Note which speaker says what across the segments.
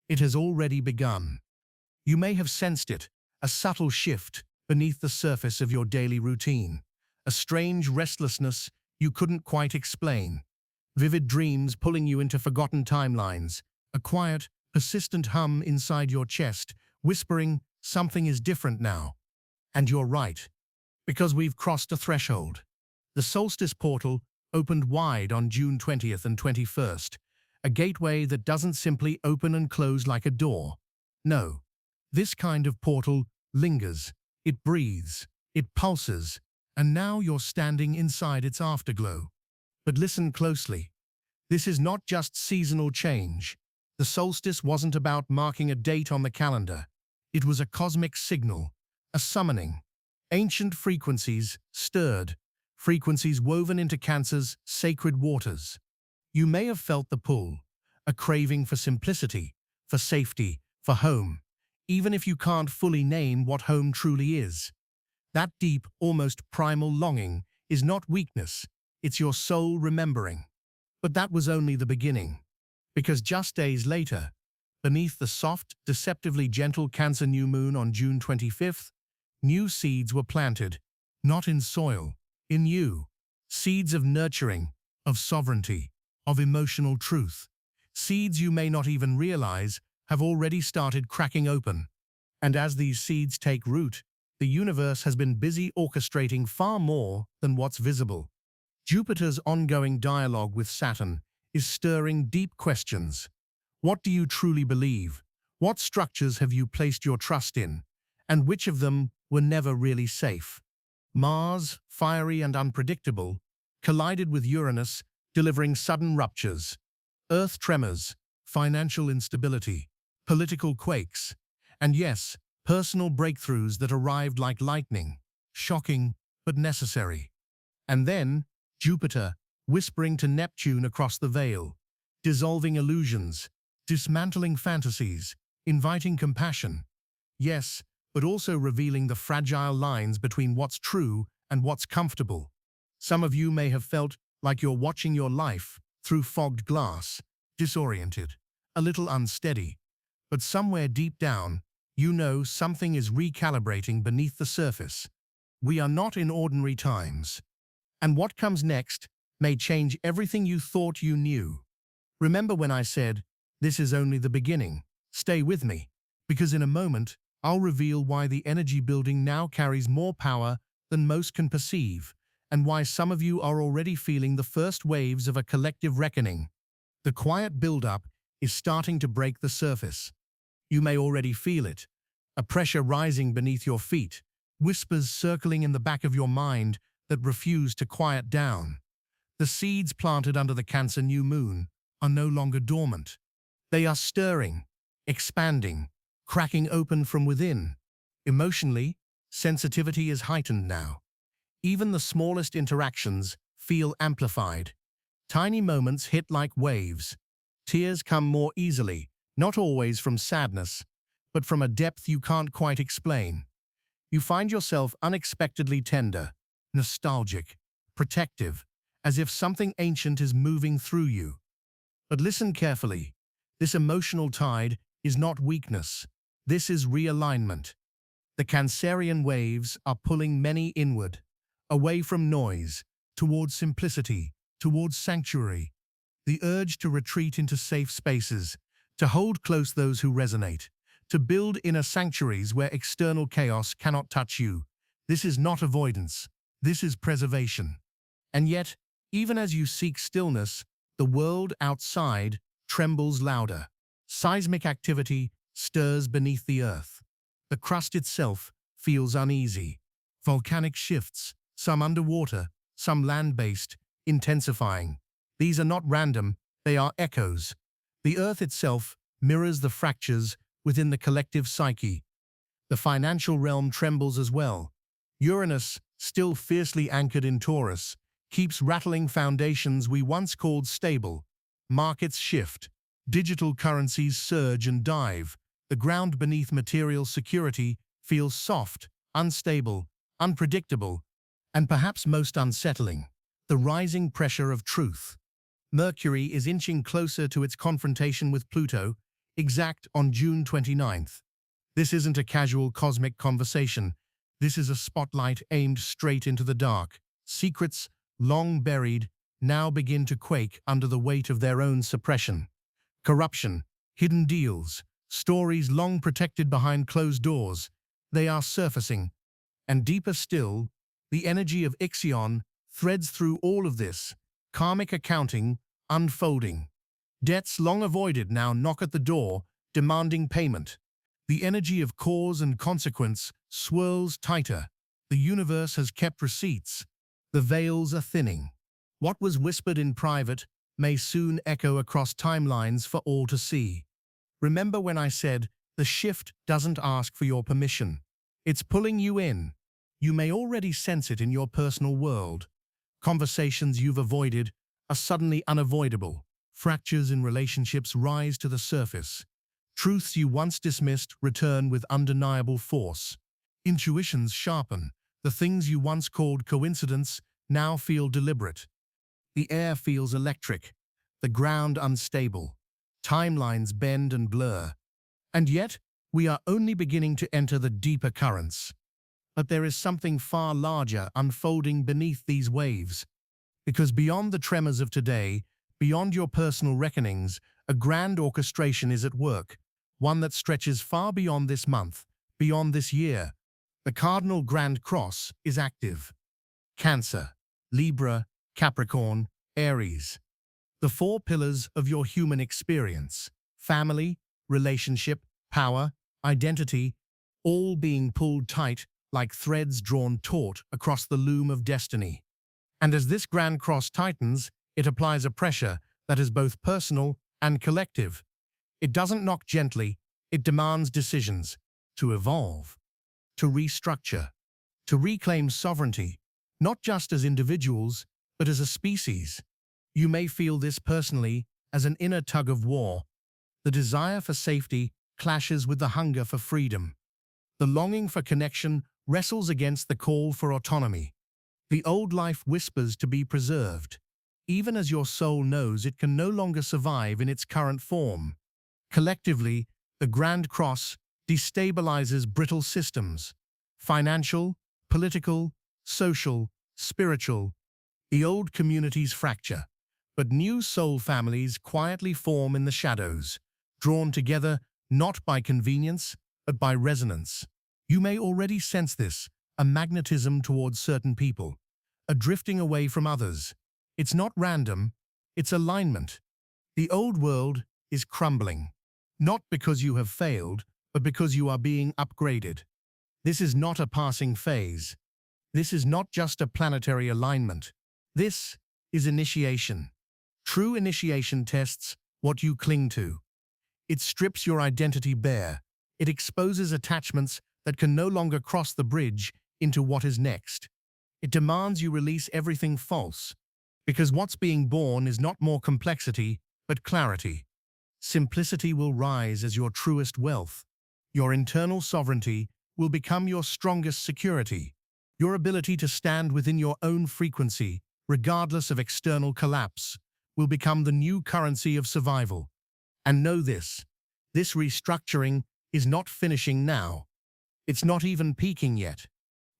Speaker 1: It has already begun. You may have sensed it, a subtle shift beneath the surface of your daily routine, a strange restlessness you couldn't quite explain, vivid dreams pulling you into forgotten timelines, a quiet, persistent hum inside your chest, whispering something is different now. And you're right, because we've crossed a threshold. The solstice portal opened wide on June 20th and 21st, a gateway that doesn't simply open and close like a door. No, this kind of portal lingers, it breathes, it pulses, and now you're standing inside its afterglow. But listen closely. This is not just seasonal change. The solstice wasn't about marking a date on the calendar. It was a cosmic signal, a summoning. Ancient frequencies stirred, frequencies woven into Cancer's sacred waters. You may have felt the pull, a craving for simplicity, for safety, for home, even if you can't fully name what home truly is. That deep, almost primal longing is not weakness, it's your soul remembering. But that was only the beginning, because just days later, beneath the soft, deceptively gentle Cancer new moon on June 25th, new seeds were planted, not in soil, in you. Seeds of nurturing, of sovereignty, of emotional truth. Seeds you may not even realize have already started cracking open. And as these seeds take root, the universe has been busy orchestrating far more than what's visible. Jupiter's ongoing dialogue with Saturn is stirring deep questions. What do you truly believe? What structures have you placed your trust in? And which of them were never really safe? Mars, fiery and unpredictable, collided with Uranus, delivering sudden ruptures. Earth tremors, financial instability, political quakes, and yes, personal breakthroughs that arrived like lightning, shocking but necessary. And then, Jupiter, whispering to Neptune across the veil, dissolving illusions, dismantling fantasies, inviting compassion. Yes, but also revealing the fragile lines between what's true and what's comfortable. Some of you may have felt like you're watching your life through fogged glass, disoriented, a little unsteady. But somewhere deep down, you know something is recalibrating beneath the surface. We are not in ordinary times. And what comes next may change everything you thought you knew. Remember when I said, this is only the beginning? Stay with me, because in a moment, I'll reveal why the energy building now carries more power than most can perceive, and why some of you are already feeling the first waves of a collective reckoning. The quiet build-up is starting to break the surface. You may already feel it, a pressure rising beneath your feet, whispers circling in the back of your mind that refuse to quiet down. The seeds planted under the Cancer new moon are no longer dormant. They are stirring, expanding, cracking open from within. Emotionally, sensitivity is heightened now. Even the smallest interactions feel amplified. Tiny moments hit like waves. Tears come more easily, not always from sadness, but from a depth you can't quite explain. You find yourself unexpectedly tender, nostalgic, protective, as if something ancient is moving through you. But listen carefully. This emotional tide is not weakness. This is realignment. The Cancerian waves are pulling many inward, away from noise, towards simplicity, towards sanctuary. The urge to retreat into safe spaces, to hold close those who resonate, to build inner sanctuaries where external chaos cannot touch you. This is not avoidance. This is preservation. And yet, even as you seek stillness, the world outside trembles louder. Seismic activity stirs beneath the earth. The crust itself feels uneasy. Volcanic shifts, some underwater, some land-based, intensifying. These are not random, they are echoes. The earth itself mirrors the fractures within the collective psyche. The financial realm trembles as well. Uranus, still fiercely anchored in Taurus, keeps rattling foundations we once called stable. Markets shift. Digital currencies surge and dive. The ground beneath material security feels soft, unstable, unpredictable, and perhaps most unsettling, the rising pressure of truth. Mercury is inching closer to its confrontation with Pluto, exact on June 29th. This isn't a casual cosmic conversation. This is a spotlight aimed straight into the dark. Secrets, long buried, now begin to quake under the weight of their own suppression. Corruption, hidden deals, stories long protected behind closed doors, they are surfacing. And deeper still, the energy of Ixion threads through all of this, karmic accounting unfolding. Debts long avoided now knock at the door, demanding payment. The energy of cause and consequence swirls tighter. The universe has kept receipts. The veils are thinning. What was whispered in private may soon echo across timelines for all to see. Remember when I said, the shift doesn't ask for your permission. It's pulling you in. You may already sense it in your personal world. Conversations you've avoided are suddenly unavoidable. Fractures in relationships rise to the surface. Truths you once dismissed return with undeniable force. Intuitions sharpen. The things you once called coincidence now feel deliberate. The air feels electric, the ground unstable. Timelines bend and blur. And yet, we are only beginning to enter the deeper currents. But there is something far larger unfolding beneath these waves. Because beyond the tremors of today, beyond your personal reckonings, a grand orchestration is at work, one that stretches far beyond this month, beyond this year. The cardinal grand cross is active. Cancer, Libra, Capricorn, Aries. The four pillars of your human experience: family, relationship, power, identity, all being pulled tight like threads drawn taut across the loom of destiny. And as this grand cross tightens, it applies a pressure that is both personal and collective. It doesn't knock gently, it demands decisions to evolve, to restructure, to reclaim sovereignty, not just as individuals, but as a species. You may feel this personally as an inner tug of war. The desire for safety clashes with the hunger for freedom. The longing for connection wrestles against the call for autonomy. The old life whispers to be preserved, even as your soul knows it can no longer survive in its current form. Collectively, the Grand Cross destabilizes brittle systems: financial, political, social, spiritual. The old communities fracture, but new soul families quietly form in the shadows, drawn together not by convenience, but by resonance. You may already sense this, a magnetism towards certain people, a drifting away from others. It's not random, it's alignment. The old world is crumbling, not because you have failed, but because you are being upgraded. This is not a passing phase. This is not just a planetary alignment. This is initiation. True initiation tests what you cling to. It strips your identity bare. It exposes attachments that can no longer cross the bridge into what is next. It demands you release everything false, because what's being born is not more complexity, but clarity. Simplicity will rise as your truest wealth. Your internal sovereignty will become your strongest security. Your ability to stand within your own frequency, regardless of external collapse, will become the new currency of survival. And know this restructuring is not finishing now. It's not even peaking yet.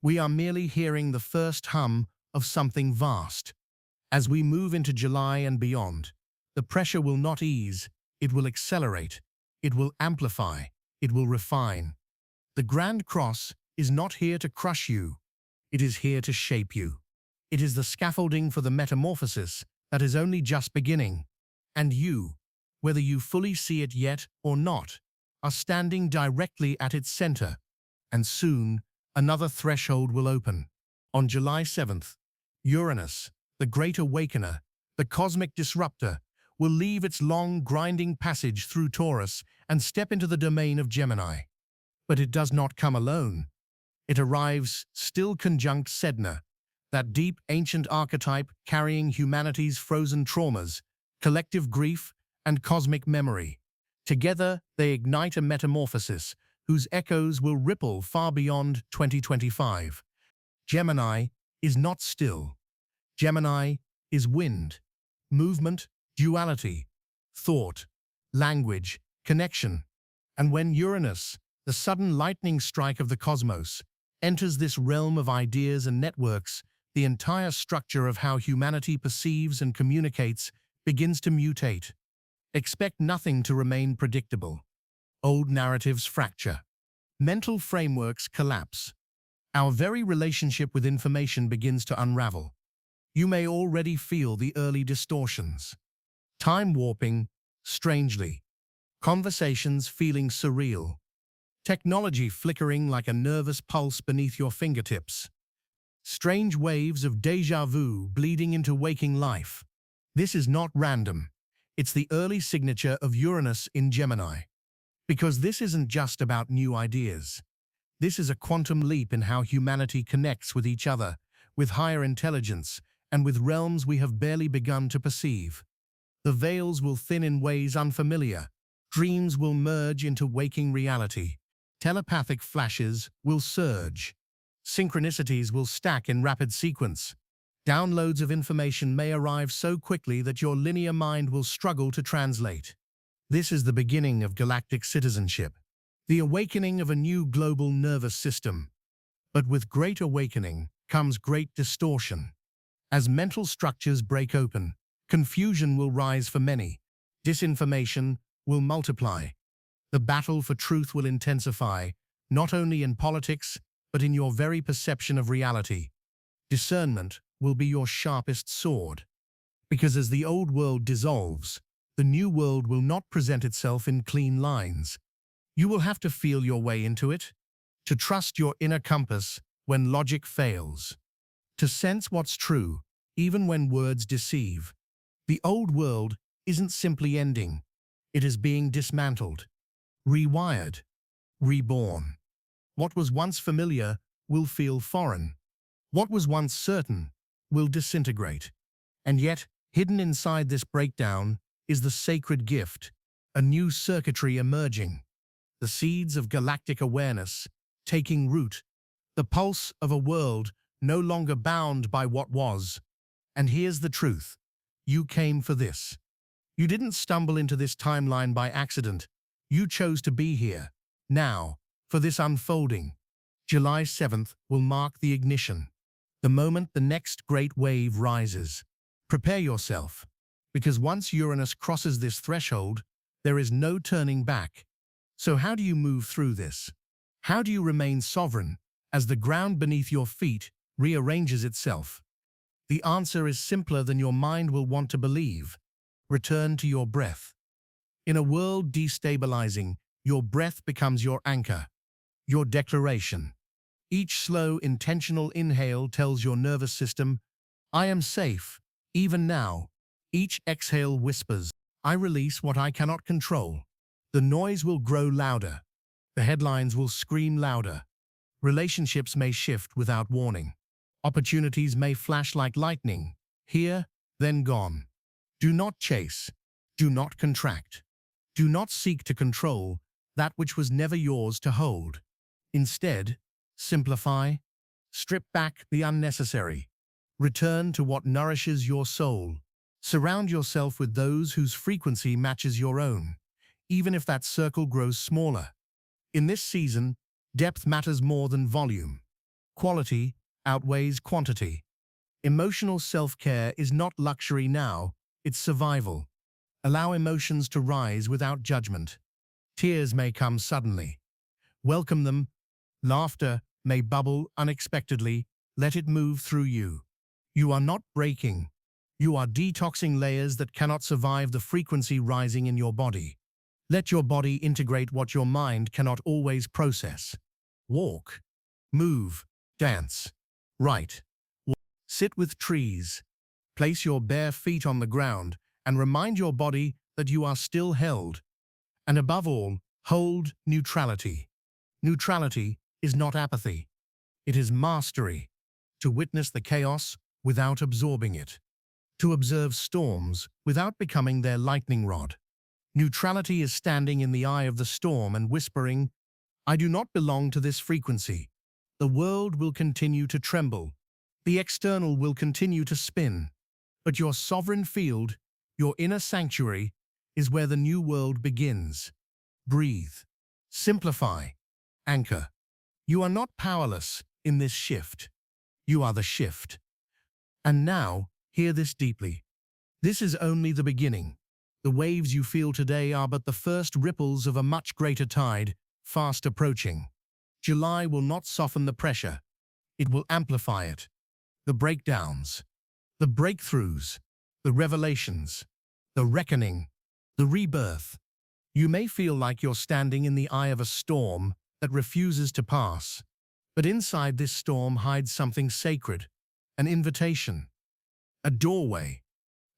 Speaker 1: We are merely hearing the first hum of something vast. As we move into July and beyond, the pressure will not ease, it will accelerate, it will amplify, it will refine. The Grand Cross is not here to crush you, it is here to shape you. It is the scaffolding for the metamorphosis that is only just beginning. And you, whether you fully see it yet or not, are standing directly at its center. And soon, another threshold will open. On July 7th, Uranus, the Great Awakener, the cosmic disruptor, will leave its long, grinding passage through Taurus and step into the domain of Gemini. But it does not come alone. It arrives still conjunct Sedna, that deep, ancient archetype carrying humanity's frozen traumas, collective grief, and cosmic memory. Together, they ignite a metamorphosis whose echoes will ripple far beyond 2025. Gemini is not still. Gemini is wind, movement, duality, thought, language, connection. And when Uranus, the sudden lightning strike of the cosmos, enters this realm of ideas and networks, the entire structure of how humanity perceives and communicates begins to mutate. Expect nothing to remain predictable. Old narratives fracture. Mental frameworks collapse. Our very relationship with information begins to unravel. You may already feel the early distortions. Time warping, strangely. Conversations feeling surreal. Technology flickering like a nervous pulse beneath your fingertips. Strange waves of déjà vu bleeding into waking life. This is not random. It's the early signature of Uranus in Gemini. Because this isn't just about new ideas. This is a quantum leap in how humanity connects with each other, with higher intelligence, and with realms we have barely begun to perceive. The veils will thin in ways unfamiliar. Dreams will merge into waking reality. Telepathic flashes will surge. Synchronicities will stack in rapid sequence. Downloads of information may arrive so quickly that your linear mind will struggle to translate. This is the beginning of galactic citizenship, the awakening of a new global nervous system. But with great awakening comes great distortion. As mental structures break open, confusion will rise for many. Disinformation will multiply. The battle for truth will intensify, not only in politics, but in your very perception of reality. Discernment will be your sharpest sword. Because as the old world dissolves, the new world will not present itself in clean lines. You will have to feel your way into it, to trust your inner compass when logic fails, to sense what's true, even when words deceive. The old world isn't simply ending. It is being dismantled, rewired, reborn. What was once familiar will feel foreign. What was once certain will disintegrate. And yet, hidden inside this breakdown is the sacred gift, a new circuitry emerging. The seeds of galactic awareness taking root, the pulse of a world no longer bound by what was. And here's the truth. You came for this. You didn't stumble into this timeline by accident. You chose to be here, now, for this unfolding. July 7th will mark the ignition, the moment the next great wave rises. Prepare yourself, because once Uranus crosses this threshold, there is no turning back. So how do you move through this? How do you remain sovereign as the ground beneath your feet rearranges itself? The answer is simpler than your mind will want to believe. Return to your breath. In a world destabilizing, your breath becomes your anchor, your declaration. Each slow, intentional inhale tells your nervous system, I am safe, even now. Each exhale whispers, I release what I cannot control. The noise will grow louder. The headlines will scream louder. Relationships may shift without warning. Opportunities may flash like lightning, here, then gone. Do not chase. Do not contract. Do not seek to control that which was never yours to hold. Instead, simplify. Strip back the unnecessary. Return to what nourishes your soul. Surround yourself with those whose frequency matches your own, even if that circle grows smaller. In this season, depth matters more than volume. Quality outweighs quantity. Emotional self-care is not luxury now, it's survival. Allow emotions to rise without judgment. Tears may come suddenly. Welcome them. Laughter may bubble unexpectedly. Let it move through you. You are not breaking. You are detoxing layers that cannot survive the frequency rising in your body. Let your body integrate what your mind cannot always process. Walk. Move. Dance. Write. Sit with trees. Place your bare feet on the ground and remind your body that you are still held. And above all, hold neutrality. Neutrality is not apathy. It is mastery. To witness the chaos without absorbing it. To observe storms without becoming their lightning rod. Neutrality is standing in the eye of the storm and whispering, I do not belong to this frequency. The world will continue to tremble. The external will continue to spin. But your sovereign field, your inner sanctuary, is where the new world begins. breathe, simplify, anchor. You are not powerless in this shift. You are the shift. And now, hear this deeply. This is only the beginning. The waves you feel today are but the first ripples of a much greater tide, fast approaching. July will not soften the pressure. It will amplify it. The breakdowns, the breakthroughs, the revelations, the reckoning, the rebirth. You may feel like you're standing in the eye of a storm that refuses to pass. But inside this storm hides something sacred, an invitation, a doorway,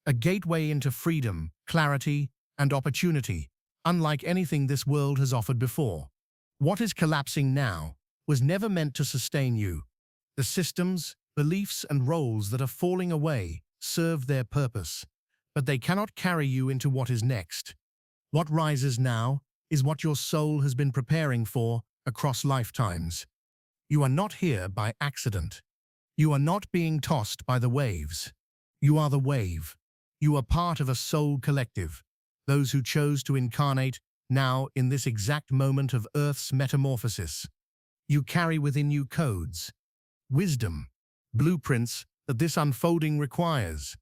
Speaker 1: a gateway into freedom, clarity, and opportunity, unlike anything this world has offered before. What is collapsing now was never meant to sustain you. The systems, beliefs, and roles that are falling away serve their purpose, but they cannot carry you into what is next. What rises now is what your soul has been preparing for across lifetimes. You are not here by accident. You are not being tossed by the waves. You are the wave. You are part of a soul collective, those who chose to incarnate now in this exact moment of Earth's metamorphosis. You carry within you codes, wisdom, blueprints that this unfolding requires.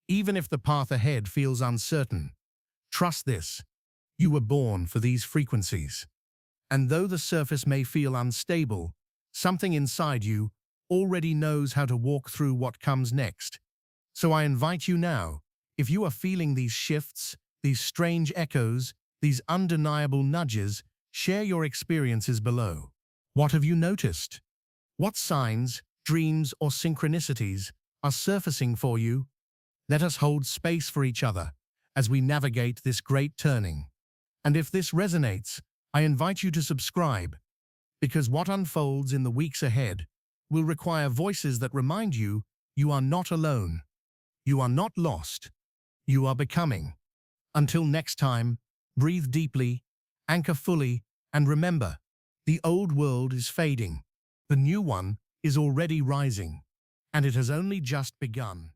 Speaker 1: Even if the path ahead feels uncertain, trust this. You were born for these frequencies. And though the surface may feel unstable, something inside you already knows how to walk through what comes next. So I invite you now, if you are feeling these shifts, these strange echoes, these undeniable nudges, share your experiences below. What have you noticed? What signs, dreams, or synchronicities are surfacing for you? Let us hold space for each other as we navigate this great turning. And if this resonates, I invite you to subscribe, because what unfolds in the weeks ahead will require voices that remind you you are not alone. You are not lost. You are becoming. Until next time, breathe deeply, anchor fully, and remember, the old world is fading. The new one is already rising, and it has only just begun.